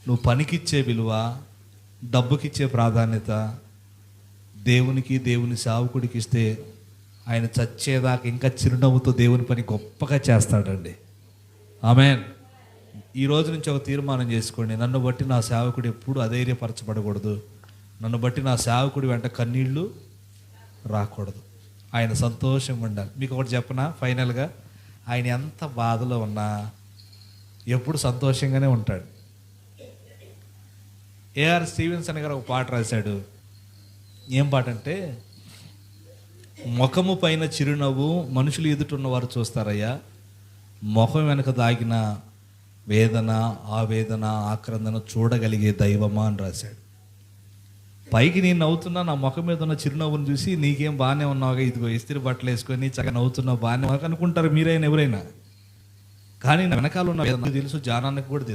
నువ్వు పనికిచ్చే విలువ, డబ్బుకిచ్చే ప్రాధాన్యత దేవునికి, దేవుని సేవకుడికి ఇస్తే ఆయన చచ్చేదాకా ఇంకా చిరునవ్వుతో దేవుని పని గొప్పగా చేస్తాడండి. ఆమేన్. ఈ రోజు నుంచి ఒక తీర్మానం చేసుకోండి, నన్ను బట్టి నా సేవకుడు ఎప్పుడు అధైర్యపరచబడకూడదు, నన్ను బట్టి నా సేవకుడి వెంట కన్నీళ్ళు రాకూడదు, ఆయన సంతోషంగా ఉండాలి. మీకు ఒకటి చెప్పనా, ఫైనల్గా ఆయన ఎంత బాధలో ఉన్నా ఎప్పుడు సంతోషంగానే ఉంటాడు. ఏఆర్ స్టీవెన్సన్ గారు ఒక పాట రాశాడు. ఏం పాట అంటే, ముఖము పైన చిరునవ్వు మనుషులు ఎదుటిన్న వారు చూస్తారయ్యా, ముఖం వెనక దాగిన వేదన, ఆవేదన, ఆక్రందన చూడగలిగే దైవమా అని రాశాడు. పైకి నేను నవ్వుతున్నా, నా ముఖం మీద ఉన్న చిరునవ్వును చూసి నీకేం బాగానే ఉన్నావుగా, ఇదిగో ఇస్త్రీ బట్టలు వేసుకొని చక్కగా నవ్వుతున్నావు, బాగానే అనుకుంటారు మీరైనా ఎవరైనా. కానీ నా వెనకాల ఉన్న వేదన తెలుసు, జానానికి కూడా తెలుసు.